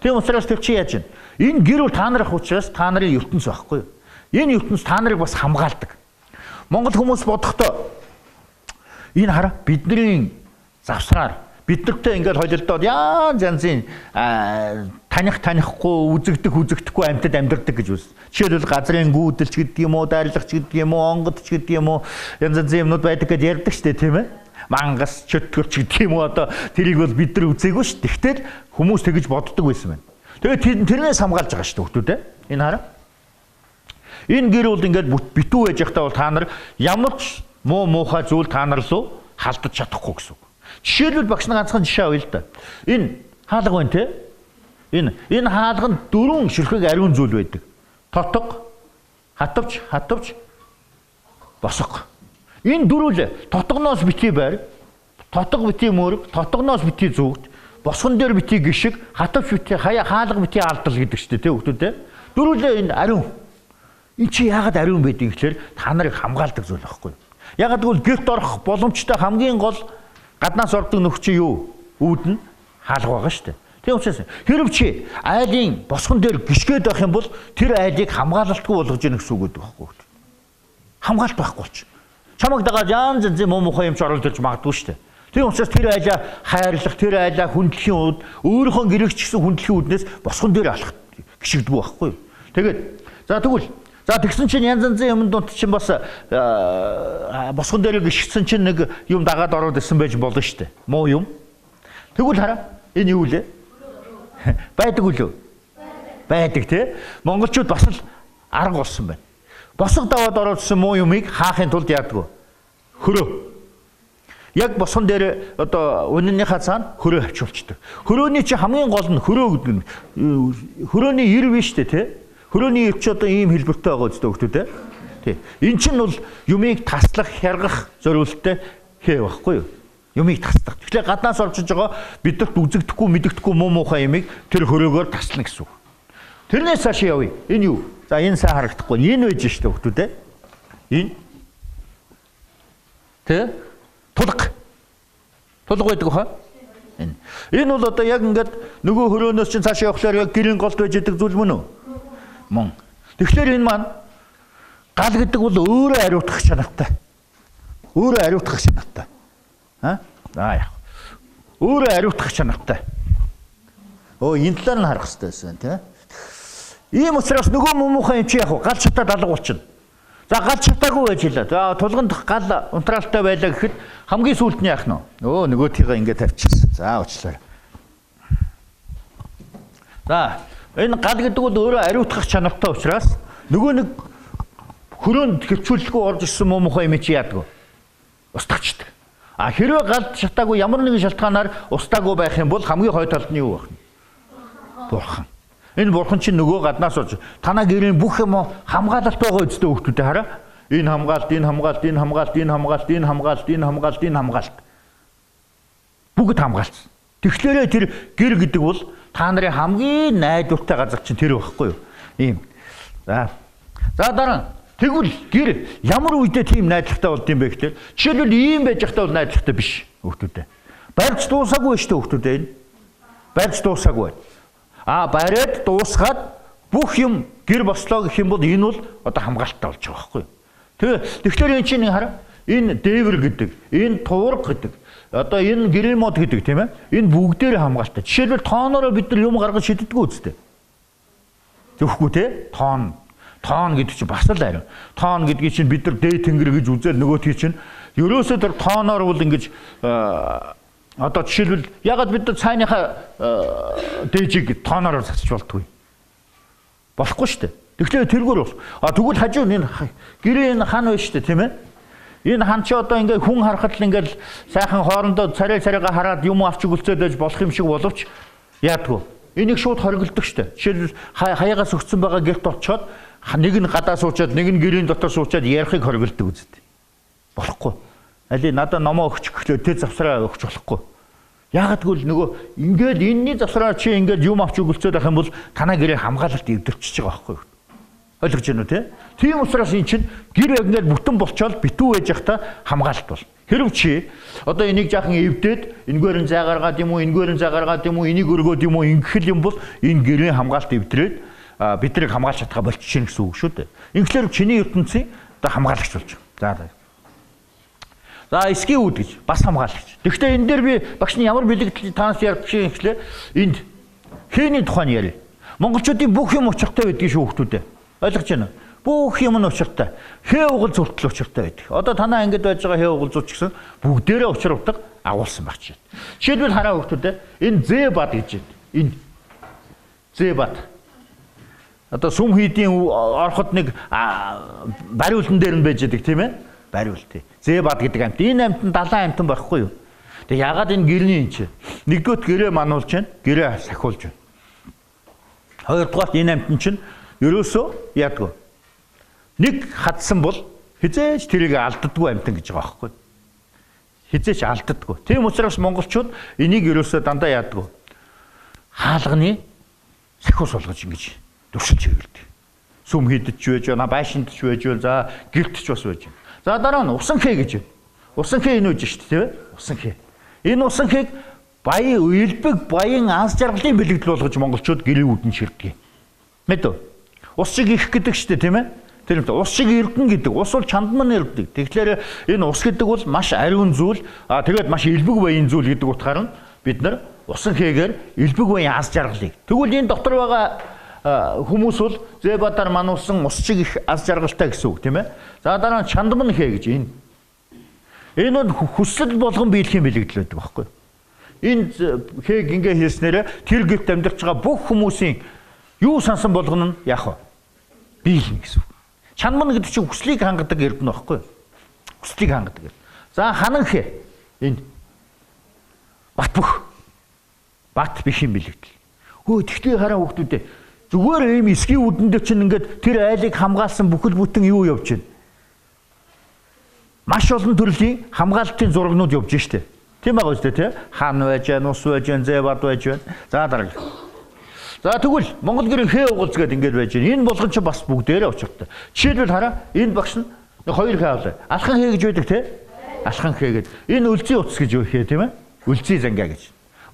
Тийм учраас тэр чи яаж вэ? Энэ гэр бол та нарах учраас та нарын ертөнц байхгүй юу? Энэ ертөнц та нарыг бас хамгаалдаг. Монгол хүмүүс бодохдоо энэ хараа бидний завсраар биднэртэй ингээд холилдоод янз янзын танихгүй үзэгдэхгүй амьтад амьдардаг гэж үз. Жишээлбэл газрын гүйдэлч гэдэг юм уу, дайрлагч гэдэг юм уу, онгодч гэдэг юм уу, янз янзын юмнууд байдаг гэж ярьдаг шүү дээ, тийм ээ. Мангас, чөтгөрч гэдэг юм уу одоо тэрийг бол бид нар үзээгүй шүү. Тэгтэл хүмүүс тэгж боддог байсан байна. Тэгээд тэрнээс хамгаалж байгаа шүү дээ, хүүхдүүд ээ. Энэ хараа. Энэ гэр бол ингээд битүү байж байхдаа бол та нар ямар ч муухай зүйл та нар руу халдаж чадахгүй гэсэн үг. Жишээлбэл багш нар ганцхан жишээ авъя л да. Энэ хаалга байна те. Энэ хаалганд 4 ширхэг ариун зүйл байдаг. Тотго, хатвч, босго. Энэ дөрвөл тотгоноос битгий байр, тотго битгий мөрөг, тотгоноос битгий зүгт, босгон дээр битгий гიშг, хатвч битгий хаалга битгий алдал гэдэг чинь те хүүхдүүд те. Дөрвөл энэ ариун. Энд чи яагаад ариун байдаг гэхээр та нарыг хамгаалдаг зүйл байхгүй юу? Яагаад гэвэл гэрт орох боломжтой хамгийн гол гаднаас ордог нөхцөл юу? Үүд нь хаалга байгаа шүү дээ. Тийм учраас хэрв чи айлын босгон дээр гიშгээд байх юм бол тэр айлыг хамгаалалтгүй болгож яах гэсэн үг гэдэг байхгүй юу? Хамгаалт байхгүй ч. Чамаг дагаад янз янзын муухай юм ч оруулж магадгүй шүү дээ. Тийм учраас тэр айлаа хайрлах, тэр айлаа хүндэхийн үед өөрийнхөө гэрэгч гэсэн хүндэхийн үднээс босгон дээр алах гიშгддэг байхгүй юу? Тэгээд за тэгсэн чинь янз янзын юмд дунд чинь бас босгон дээр гიშгсэн чинь нэг юм дагаад ороод ирсэн байж болно шүү дээ. Муу юм. Тэгвэл хараа энэ юу лээ? Байдаг үлээ. Байдаг тий. Монголчууд бас л арга болсон байна. Босго даваад ороодсэн муу юмыг хаахын тулд яадаг вэ? Хөрөө. Яг босгон дээр одоо үнэнийхээ цаана хөрөө авчулчдаг. Хөрөөний чи хамгийн гол нь хөрөө гэдэг нь хөрөөний ир биш дээ тий. Хөрөөний ир чи одоо ийм хэлбэртэй байгаа үстэй хөлтөө тий. Эн чинь бол юмыг таслах, хяргах зориулттай хээ байхгүй юу? Юмыг таслах. Тэгэхээр гаднаас орж иж байгаа бидэрт үзэгдэхгүй, мэдэгдэхгүй муухай юмыг тэр хөрөөгөөр таслана гэсэн үг. Тэрнээс цааш явъя. Энэ юу? За энэ сайн харагдахгүй. Энэ байж штэ хөлтөө тий. Энэ тий? Тулга байдаг хаа? Энэ бол одоо яг ингээд нөгөө хөрөөнөөс чинь цааш явахлаар яг гэрийн голд байж идэг зүйл мөн үү? Мөн. Тэгэхээр энэ маань гал гэдэг бол өөрөө ариутгах чанартай. Өөрөө ариутгах чанартай. Яг. Өөрөө ариутгах чанартай. Энэ талаар нь харах хэрэгтэй байсан тийм. Ийм учраас нөгөө муухай юм чи яг гал чатаад алга болчихно. За гал чатаагүй байж лээ. За тулганд гал унтраалтай байлаа гэхэд хамгийн сүүлд нь яах нь вэ? Нөгөөтийгээ ингээд тавьчихсан. За уучлаарай. За энэ гал гэдэг бол өөрөө ариутгах чанартай учраас нөгөө нэг хөрөөнд хөвчүүлэлгүй орж ирсэн муухай юм чи яадаг вэ? Устгачдаг. Хэрвээ гал чатаагүй ямар нэгэн шалтгаанаар устаагүй байх юм бол хамгийн хой талд нь юу байх вэ? Бурхан. Энэ бурхан чинь нөгөө гаднаас орж танаа гэрийн бүх юм хамгаалалт байгаа үстэй хүүхдүүдээ хараа. Энэ хамгаалт. Бүгд хамгаалсан. Тэгэхээр тэр гэр гэдэг бол та нарын хамгийн найдвартай газар чинь тэр байхгүй юу? Ийм. За дараа тэгвэл гэр ямар үедээ тийм найдвартай болд юм бэ гэхээр жишээлбэл ийм байж байхдаа бол найдвартай биш хүүхдүүдээ. Барьж дуусаагүй шүү дээ хүүхдүүдээ энэ. Барьж дуусаагүй. Бариад дуусгаад бүх юм гэр бослоо гэх юм бол энэ бол одоо хамгаалттай болж байгаа байхгүй юу? Тэгэхээр энэ чинь хараа энэ дээвэр гэдэг, энэ туурга гэдэг, одоо энэ гэрийн мод гэдэг тийм ээ. Энэ бүгдээр хамгаалтай. Жишээлбэл тооноороо бид нар юм гаргаж шиддэггүй үстэй. Зөвхгүй те? Тоон гэдэг чинь бас л ариун. Тоон гэдгийг чинь бид нар дээд тэнгэр гэж үзэл нөгөөтгий чинь ерөөсөө тэр тооноор бол ингэж одоо жишээлбэл ягаад бид нар цайныхаа дээжийг тооноор засч болтгүй. Болохгүй шүү дээ. Тэгэхээр тэргээр бол. Тэгвэл хажуу энэ гэрээ энэ хан байна шүү дээ, тийм ээ? Энэ хан чи одоо ингээ хүн харахад л ингээл сайхан хоорондоо царайгаа хараад юм авч өгөлцөөд байж болох юм шиг боловч яадгүй. Энийг шууд хориглодог шүү дээ. Жишээлбэл хаяагаас өгсөн байгаа гэрт очиод нэг нь гадаа суучаад нэг нь гэрийн дотор суучаад ярихыг хориглодог үстэй. Болохгүй. Али надад номоо өгч гэхлээр тэ завсраа өгч болохгүй. Яагаад гэвэл нөгөө ингээд энэний завсраа чи ингээд юм авч өгөлцөөд байх юм бол танаа гэрээ хамгаалалт эвдэрчиж байгаа байхгүй юу? Ойлгож байна уу те? Тийм учраас эн чинь гэр яг ингээд бүтэн болчоод битүү байж захта хамгаалалт бол. Хэрв чи одоо энийг жаахан эвдээд энэгээр нь зай гаргаад юм уу, энэгээр нь зай гаргаад юм уу, энийг өргөөд юм уу ингэхэл юм бол энэ гэрийн хамгаалалт эвдрээд биднийг хамгаалж чадхаа болчихно гэсэн үг шүү дээ. Инглээр чиний ертөнцийн одоо хамгаалагч болж байгаа. За эсгийн үүд гэж бас хамгаалагч. Тэгэхдээ энэ дээр би багшны ямар бэлэгдэл танаас ярих шиг ихлээр энд хээний тухайн ярив. Монголчуудын бүх юм учиртай байдгийг шүү хүмүүстээ. Ойлгож байна уу? Бүх юм нь учиртай. Хээ угал зүртэл учиртай байдаг. Одоо танаа ингэж байж байгаа хээ угал зүрт гэсэн бүгдээрээ учир удаг агуулсан баг чинь. Жишээлбэл хараа хүмүүстээ энэ З бад гэж байна. Энэ З бад. Одоо сүм хийдийн ороход нэг бариултан дээр нь байж байдаг тийм ээ? Бариулт. З бад гэдэг амт. Энэ амт нь далайн амтан байхгүй юу? Тэг ягаад энэ гэрний юм чи? Нэгдүгээр гэрээ мануулж байна. Гэрээ сахиулж байна. Хоёрдугаар энэ амт чинь ерөөсөө яадаг вэ? Нэг хадсан бол хизээч тэрийг алддаггүй амтан гэж байгаа байхгүй. Хизээч алддаггүй. Тийм учраас монголчууд энийг ерөөсөө дандаа яадаг вэ? Хаалганы сахиус болгож ингэж дуршилж хэвлэдэг. Сүм хийдэж байж байна, байшинд ч байж байна, за гэрт ч бас байж байна. За дараа нь усан хээ гэж байна. Усан хээ энэ үж шүү дээ, тийм ээ? Усан хээ. Энэ усан хээг баян элбэг баян анс жаргалын бэлэгдэл болгож монголчууд гэрийн үүдэн ширдэг. Мэдв? Ус шиг их гэдэг шүү дээ, тийм ээ? Тэр нь ус шиг эрдэн гэдэг. Ус бол чандман эрддэг. Тэгэхээр энэ ус гэдэг бол маш ариун зүйл, тэгээд маш элбэг баян зүйл гэдэг утгаар нь бид нар усан хээгээр элбэг баян анс жаргалыг. Тэгвэл энэ дотор байгаа хүмүүс бол З-бадаар мануулсан ус шиг их анс жаргалтай гэсэн үг, тийм ээ? За дараа нь чандман хээ гэж энэ. Энэ нь хүсэл болгон биелийн бэлэгдэл байдаг байхгүй юу? Энэ хээг ингээ хийснээр тэр гэрт амьдарч байгаа бүх хүмүүсийн юу сансан болгоно нь яах вэ? Биелнэ гэсэн үг. Чанман гэдэг чинь хүслийг хангадаг эрдэнэ байхгүй юу? Хүслийг хангадаг. За ханан хээ. Энэ бат биш юм бэлэгдэл. Хөө тэгтээ хараа хүүхдүүдээ зүгээр ийм эсгийн үдэндээ чинь ингээд тэр айлыг хамгаалсан бүхэл бүтэн юу явж байна? Маш олон төрлийн хамгаалалтын зурагнууд явж штэ. Тийм байгаа үстэй тий? Хан байж байна, ус байж байна, З-бад байж байна. За дараагийн. За тэгвэл Монгол гэрийн хээ угалз гэдэг ингээд байж байна. Энэ болгон ч бас бүгдээрээ учиртай. Жишээлбэл хараа энэ багш нь хоёр хээ авлаа. Алхан хээ гэж байдаг тий? Алхан хээ гэдэг. Энэ үлзий утас гэж юу хээ тийм ээ? Үлзий зангиа гэж.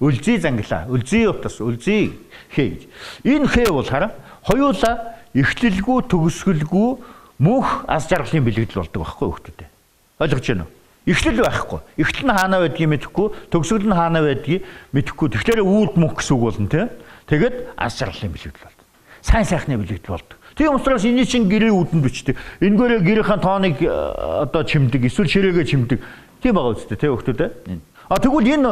Үлзий занглаа. Үлзий утас, үлзий хээ гэж. Энэ хээ бол хараа хоёулаа эхлэлгүй, төгсгөлгүй мөнх аз жаргалын бэлэгдэл болдог байхгүй хүмүүстээ. Ойлгож байна уу? Эхлэл байхгүй. Эхлэл нь хаана байдгийг мэдэхгүй, төгсгөл нь хаана байдгийг мэдэхгүй. Тэгэхээр үүрд мөнх гэсэн үг болно тийм. Тэгээд аз жаргалын бэлэгдэл болдог. Сайн сайхны бэлэгдэл болдог. Тийм учраас энэ чинь гэрийн үүдэнд бичдэг. Энэгээрээ гэрийнхэн тооныг одоо чимдэг, эсвэл ширээгээ чимдэг. Тийм байгаа үстэй тийм хүмүүстээ. Тэгвэл энэ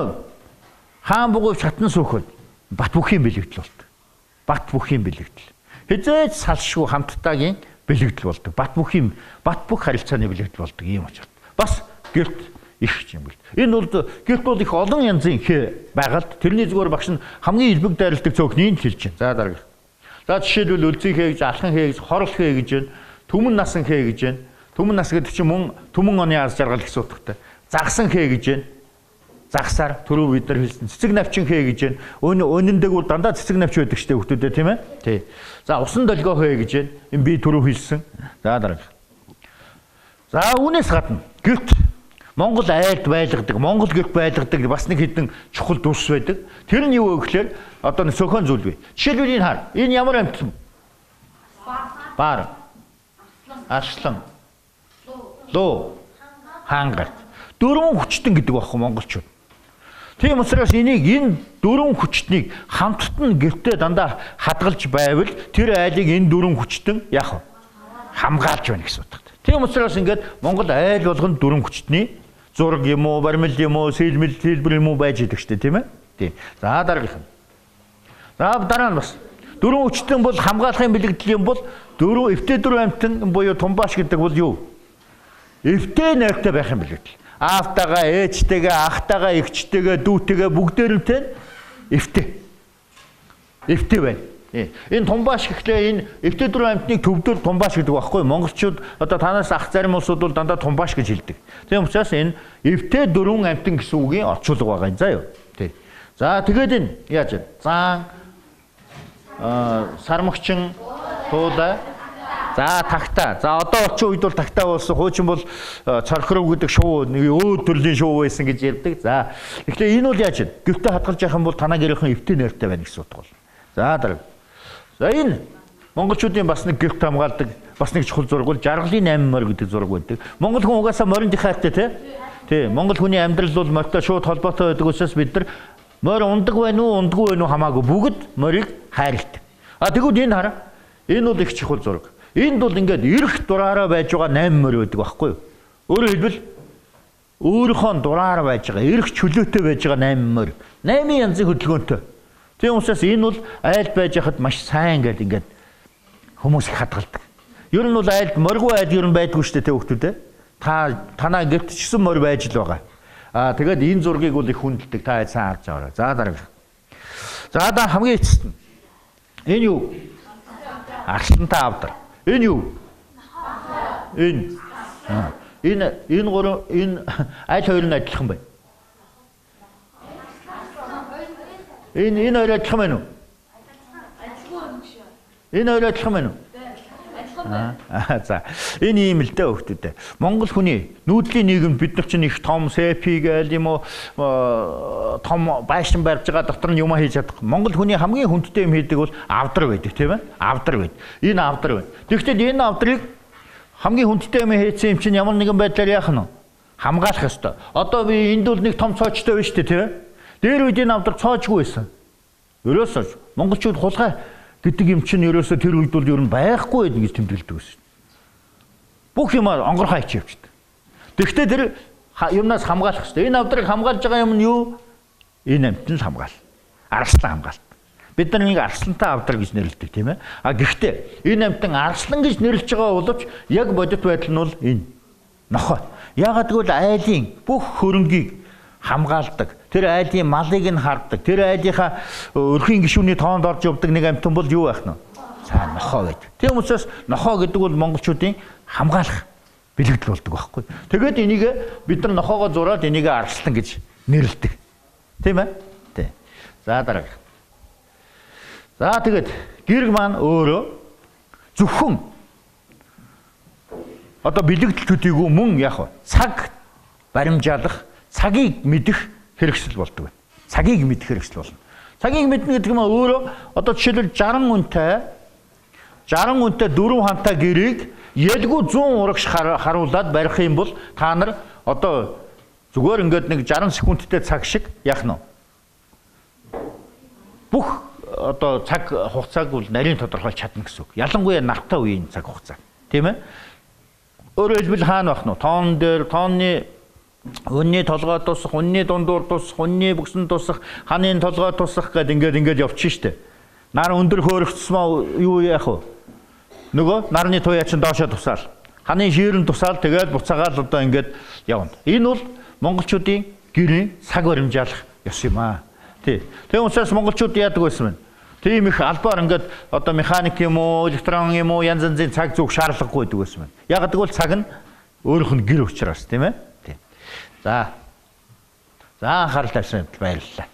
хаан бугуй шатан сөхөд бат бүхийн бэлэгдэл болдог. Бат бүхийн бэлэгдэл. Хизээч салшгүй хамттайгийн бэлэгдэл болдог. Бат бүх харилцааны бэлэгдэл болдог ийм учраас. Бас гэрт их юм бэл. Энэ бол гэрт бол их олон янзын хээ байгаад тэрний зүгээр багш нь хамгийн элбэг дайралдаг цөөхнийг хэлж байна. За дараагийн. За жишээлбэл үлзий хээ гэж, алхан хээ гэж, хорол хээ гэж байна. Түмэн насан хээ гэж байна. Түмэн нас гэдэг чинь мөн түмэн оны аз жаргал гэсэн утгатай. Загсан хээ гэж байна. Загсаар түрүү бид нар хэлсэн цэцэг навчин хээ гэж байна. Өнөндөг бол дандаа цэцэг навч байдаг штэ хүмүүстээ тийм ээ. Тий. За усан долгио хээ гэж байна. Энэ би түрүү хэлсэн. За дараагийн. За үүнээс гадна гэрт Монгол айлд байлгадаг, Монгол гэрт байлгадаг бас нэг хэдэн чухал дүрс байдаг. Тэр нь юу вэ гэхээр одоо нэг сөхөн зүйл бий. Жишээлбэл энэ хар. Энэ ямар амьд? Бар. Арслан. Луу. Хангарт. Дөрвөн хүчтэн гэдэг байхгүй монголчууд. Тийм учраас энэ дөрвөн хүчтнийг хамтд нь гэртээ дандаа хадгалж байвал тэр айлыг энэ дөрвөн хүчтэн яах вэ? Хамгаалж байна гэсэн утгатай. Тийм учраас ингээд Монгол айл болгоно дөрвөн хүчтний зураг юм уу, баримл юм уу, хэлбэр юм уу байж идэг штэ тийм ээ. Тийм. За дараагийнх нь. За дараа нь бас дөрвөн хүчтэн бол хамгаалахын бэлэгдэл юм бол эвтэй дөрвөн амтан буюу тумбааш гэдэг бол юу? Эвтэй найртай байх юм бэлэгдэл. Аавтайгаа, ээжтэйгээ, ахтайгаа, эгчтэйгээ, дүүтэйгээ бүгдээрээ эвтэй. Эвтэй байна. Энэ тумбааш гэхлээр энэ эвтэй дөрвөн амтныг төвдөр тумбааш гэдэг байхгүй. Монголчууд одоо танаас ах зарим улсууд бол дандаа тумбааш гэж хэлдэг. Тийм учраас энэ эвтэй дөрвөн амтан гэсэн үгийн орчуулга байгаа юм заа юу. Тий. За тэгээд энэ яаж вэ? Заан сармагчин туулай За тагтаа. За одоо орчин үед бол тагтаа болсон. Хуучин бол цорхров гэдэг шувуу нэг өөд төрлийн шувуу байсан гэж ярьдаг. За тэгэхээр энэ бол яаж вэ? Гэртээ хадгалж явах юм бол танаа гэрийнхэн эвтэй нойртой байна гэсэн утга бол. За дарга. За энэ монголчуудын бас нэг гэрт хамгаалдаг бас нэг чухал зураг бол жаргалын 8 морь гэдэг зураг байдаг. Монгол хүн угаасаа морин дихайртай тий. Монгол хүний амьдрал бол морьтой шууд холбоотой байдаг учраас бид нар морь ундаг байна уу, ундаггүй байна уу хамаагүй бүгд морийг хайрладаг. Тэгвэл энэ хараа. Энэ бол их чухал зураг. Энд бол ингээд эрх дураараа байж байгаа 8 морь байдаг байхгүй юу? Өөрөөр хэлбэл өөрийнхөө дураараа байж байгаа, эрх чөлөөтэй байж байгаа 8 морь. 8 янзын хөдөлгөөнтэй. Тийм учраас энэ бол айлд байж хахад маш сайн гэдэг ингээд хүмүүс их хадгалдаг. Ер нь бол айлд моргүй айлд ер нь байдгүй шүү дээ хүүхдүүд. Танаа гэрт ч гэсэн морь байж л байгаа. Тэгээд энэ зургийг бол их хүндэлдэг. Та сайн харж байгаарай. За дараагийн. За хамгийн эцэст нь. Энэ юу? Арслантай авдар. Энэ юу? Энэ гурав энэ аль хоёр нь адилхан байна? Энэ хоёр адилхан байна уу? Энэ хоёр адилхан байна уу? За энэ юм л дээ хүүхдүүдээ. Монгол хүний нүүдлийн нийгэмд бид нар чинь их том СЭП гээл юм уу том байшин барьж байгаа дотор нь юм хийж чадах. Монгол хүний хамгийн хүндтэй юм хийдэг бол авдар байдаг тийм ээ. Авдар байд. Энэ авдар байна. Тэгэхдээ энэ авдрыг хамгийн хүндтэй юм хийсэн юм чинь ямар нэгэн байдлаар яах нь хамгаалах ёстой. Одоо би энд бол нэг том цоочтой байна шүү дээ тийм ээ. Дээр үед энэ авдар цоочгүй байсан. Ерөөсөө монголчууд хулгай гэдэг юм чинь ерөөсөө тэр үед бол ер нь байхгүй байдаг гэж тэмдэглэдэг байсан. Бүх юм онгорхоо ич явчихдаг. Тэгэхдээ тэр юмнаас хамгаалах хэрэгтэй. Энэ авдрыг хамгаалж байгаа юм нь юу? Энэ амтны хамгаал. Арслан хамгаалт. Бид нар нэг арслантай авдар гэж нэрлэдэг тийм ээ. Гэхдээ энэ амтан арслан гэж нэрлэж байгаа боловч яг бодит байдал нь бол энэ нохой. Яагаад гэвэл айлын бүх хөрөнгийг хамгаалдаг. Тэр айлын малыг нь харддаг. Тэр айлынхаа өрхийн гишүүний тоонд орж явдаг нэг амтан бол юу байх нь? Цаа нохоо гэдэг. Тийм учраас нохоо гэдэг бол монголчуудын хамгаалах бэлэгдэл болдог байхгүй. Тэгээд энийг бид нар нохоогоо зураад энийг арслан гэж нэрлэдэг. Тийм ээ? Тий. За дараагийн. За тэгээд гэрэг маань өөрөө зөвхөн одоо бэлэгдэл төдийгүй мөн яг цаг баримжаалах, цагийг мэдэх хэрэгсэл болдог байна. Цагийг мэдэх хэрэгсэл болно. Цагийг мэднэ гэдэг нь өөрөө одоо жишээлбэл 60 үнэтэй 4 хантай гэрийг ялгүй 100 урагш харуулад барих юм бол та нар одоо зүгээр ингээд нэг 60 секундтэй цаг шиг яах нь бүх одоо цаг хугацааг бол нарийн тодорхойлж чадна гэсэн үг. Ялангуяа нартай үеийн цаг хугацаа. Тийм ээ? Өөрөөр хэлбэл хаана байх нь? Тоон дээр тооны үнний толгой тусах, үнний дундуур тусах, үнний бүксэн тусах, ханын толгой тусах гэдэг ингээд явчих штэ. Нар өндөр хөөрөгцсмаа юу яах вэ? Нөгөө нарны туяа чинь доошоо тусаал. Ханы шиірэн тусаал тэгээд буцаагаал одоо ингээд явна. Энэ бол монголчуудын гэрийн цаг баримжаалах ёс юм аа. Тий. Тэгээ учраас монголчууд яадаг байсан бэ? Тийм их албаар ингээд одоо механик юм уу, электрон юм уу янз янзын цаг зүг шаардлагагүй байдаг байсан байна. Яг гэвэл цаг нь өөрийнх нь гэр учраас тийм ээ. За анхаарал тавьсан юм баярлалаа.